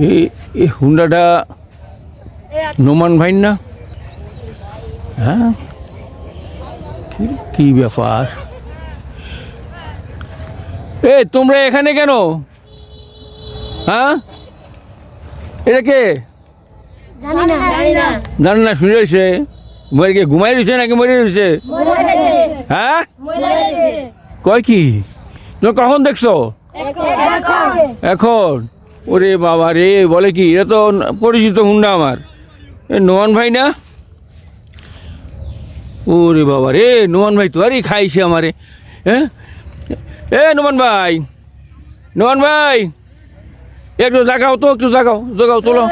এই হুন্ডাটা নোমান ভাই না? হ্যাঁ, কি ব্যাপার? তোমরা এখানে কেন? হ্যাঁ, এটা কে? জানি না, শুনে রয়েছে। ঘুমাই রয়েছে নাকি মরে রয়েছে? হ্যাঁ, কয় কি? তুমি কখন দেখছো? এখন? ওরে বাবা রে, বলে কি? এটা তো পরিচিত হুন্ডা আমার। নোমান ভাই না? ওরে বাবা রে, নোমান ভাই তো আরে খাইছে আমারে। হ্যাঁ, নোমান ভাই, নোমান ভাই, একটু জাগাও তো, একটু জাগাও, জাগাও, তোলো।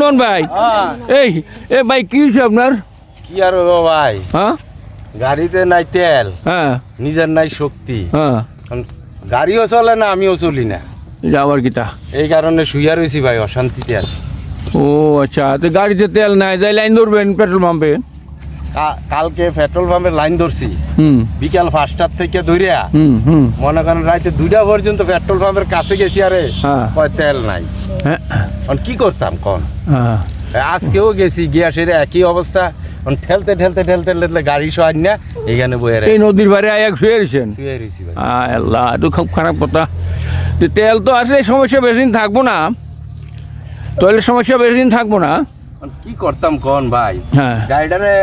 নোমান ভাই, ভাই কি হয়েছে আপনার? কি আর ভাই, হ্যাঁ, গাড়িতে নাই তেল, হ্যাঁ, নিজের নাই শক্তি, হ্যাঁ, গাড়িও চলে না, আমিও চলি না। যাবার কিটা? এই কারণে শুইয়া রয়েছি ভাই, অশান্তিতে আছি। ও আচ্ছা, তো গাড়িতে তেল নাই, যাই লাইন ধরবেন পেট্রোল পাম্পে। কালকে পেট্রোল পাম্পের লাইন ধরছি, বিকাল 5টার থেকে ধরিয়া মনে করেন রাতে 2টা পর্যন্ত পেট্রোল পাম্পের কাছে গেছি, আরে কয় তেল নাই। কি করতাম কন? আজকেও গেছি, গিয়া সেরে একই অবস্থা। ঠেলতে ঠেলতে ঠেলতে ঠেলতে গাড়ি সহ না এখানে বয়ে এই নদীর বাড়ি আয়া শুয়ে রয়েছেন? শুয়ে রয়েছি ভাই। আল্লাহ, তো খুব খারাপ কথা। তেল তো আসলে সমস্যা বেশি দিন থাকবো না, তেলের সমস্যা বেশি দিন থাকবো না। কি করতাম কন ভাই? হ্যাঁ, গাড়িটারে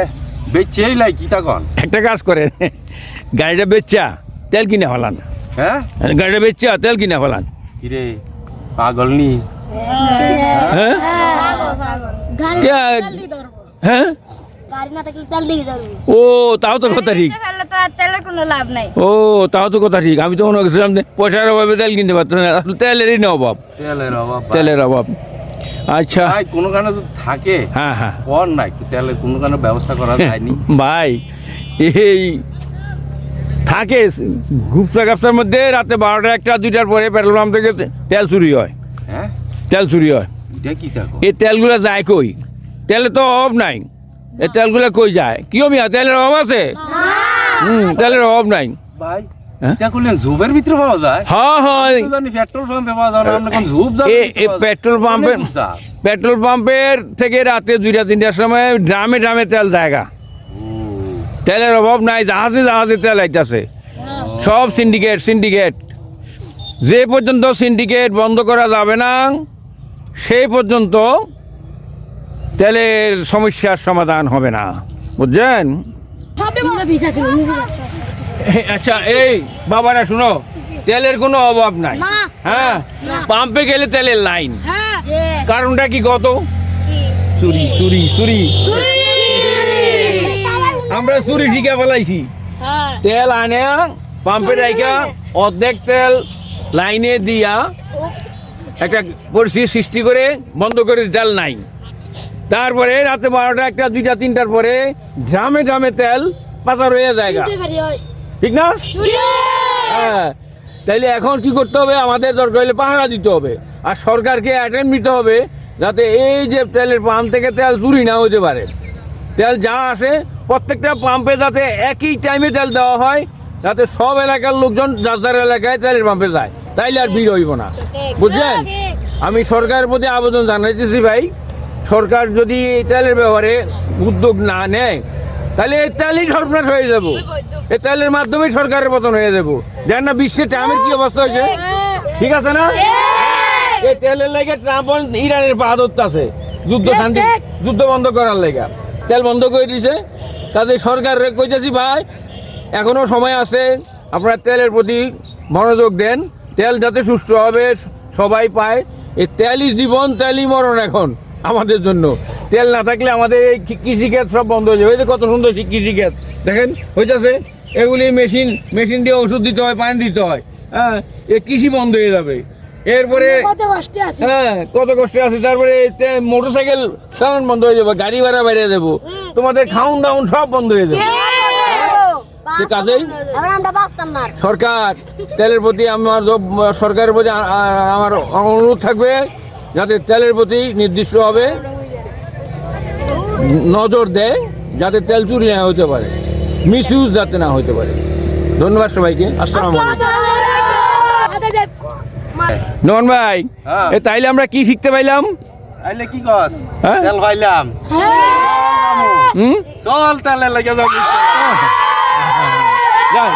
বেচেই লাই কি তা কন? একটা কাজ করেন, গাড়িটা বেচা তেল কিনে ফেলান। হ্যাঁ, গাড়িটা বেচা তেল কিনে ফেলান। কিরে পাগল নি? হ্যাঁ, হ্যাঁ, ও তাও তো কথা ঠিক। ও তাও তো কথা ঠিক। আমি তো মনে করছিলাম পয়সার অভাবে তেল কিনতে পারতাম না, তেলেরই না অভাব। তেলের অভাব। আচ্ছা, কোনো কারণে তো থাকে। হ্যাঁ, হ্যাঁ, কর না একটু তেলের কোনো কারণে ব্যবস্থা করা যায়নি ভাই। এই থাকে গুপ্তা গাপ্তার মধ্যে রাতে 12টা 1টা 2টার পরে পেট্রোল পাম্প থেকে তেল চুরি হয়। হ্যাঁ, তেল চুরি হয়। এটা কি তা? এই তেলগুলো যায় কই? তেলে তো অভাব নাই, এই তেলগুলো কই যায়? কি মিয়া, তেলের অভাব আছে? তেলের অভাব নাই ভাই। এটা করলেন জুবের ভিতরে পাওয়া যায়? হ্যাঁ, হ্যাঁ, জানি পেট্রোল পাম্পে পাওয়া যায় না, আমরা কোন জুব জানি? এই পেট্রোল পাম্পের থেকে রাতে 2টা 3টার সময় ড্রামে ড্রামে তেল জায়গা। তেলের অভাব নাই, জাহাজে জাহাজে তেল আইতাছে। সব সিন্ডিকেট। যে পর্যন্ত সিন্ডিকেট বন্ধ করা যাবে না সেই পর্যন্ত তেলের সমস্যার সমাধান হবে না, বুঝছেন? আচ্ছা, এই বাবারা শুনো, তেলের কোনো অভাব নাই। হ্যাঁ, পাম্পে গেলে তেলের লাইন। কারণটা কি কত? চুরি চুরি চুরি। আমরা চুরি শিখে ফেলাইছি। তেল আনে পাম্পে রাইখা অর্ধেক তেল লাইনে দিয়া একটা পরিস্থিতি সৃষ্টি করে বন্ধ করে তেল নাই। তারপরে রাতে 12টা 1টা 2টা 3টার পরে ড্রামে ড্রামে তেল পাচার হয়ে যায়, ঠিক না? হ্যাঁ, তাইলে এখন কি করতে হবে? আমাদের দরকার হলে পাহারা দিতে হবে, আর সরকারকে অ্যাটেন্ড নিতে হবে যাতে এই যে তেলের পাম্প থেকে তেল চুরি না হতে পারে। তেল যা আসে প্রত্যেকটা পাম্পে যাতে একই টাইমে তেল দেওয়া হয়, যাতে সব এলাকার লোকজন যার যার এলাকায় তেলের পাম্পে যায়, তাইলে আর ভিড় হইব না, বুঝছেন? আমি সরকারের প্রতি আবেদন জানাইতেছি ভাই, সরকার যদি এই তেলের ব্যাপারে উদ্যোগ না নেয় তাহলে এই তেলই সর্বনাশ হয়ে যাবো। এই তেলের মাধ্যমেই সরকারের পতন হয়ে যাবো। জান না বিশ্বে ট্রাম্পের কি অবস্থা হয়েছে, ঠিক আছে না? এই তেলের লেগে ট্রাম্প ইরানের পা ধরতেছে যুদ্ধ বন্ধ করার লেগে। তেল বন্ধ করে দিছে, কাজে সরকার কইতেছি ভাই এখনো সময় আছে, আপনারা তেলের প্রতি মনোযোগ দেন। তেল যাতে সুষ্ঠুভাবে সবাই পায়। এই তেলই জীবন, তেলই মরণ এখন আমাদের জন্য। তেল না থাকলে আমাদের এই কৃষিক্ষেত সব বন্ধ হয়ে যাবে। এই যে কত সুন্দর কৃষিক্ষেত দেখেন হইতেছে, এগুলি মেশিন দিয়ে ওষুধ দিতে হয়, পানি দিতে হয়। হ্যাঁ, এই কৃষি বন্ধ হয়ে যাবে। এরপরে হ্যাঁ কত কষ্টে আছে। তারপরে মোটর সাইকেল চালান বন্ধ হয়ে যাবে, গাড়ি ভাড়া বেড়ে যাবো, তোমাদের খাউন দাউন সব বন্ধ হয়ে যাবে। কাজেই সরকার তেলের প্রতি সরকারের প্রতি আমার অনুরোধ থাকবে যাতে তেলের প্রতি নির্দিষ্টভাবে নজর দেয়, যাতে তেল চুরি না হতে পারে, মিসইউজ যাতে না হতে পারে। ধন্যবাদ সবাইকে। আসসালামু আলাইকুম। নন ভাই হ্যাঁ। তাইলে আমরা কি শিখতে পাইলাম? আইলে কি কস হ্যাঁ? তেল পাইলাম হুম চল তেলে লেগে যাবো যাও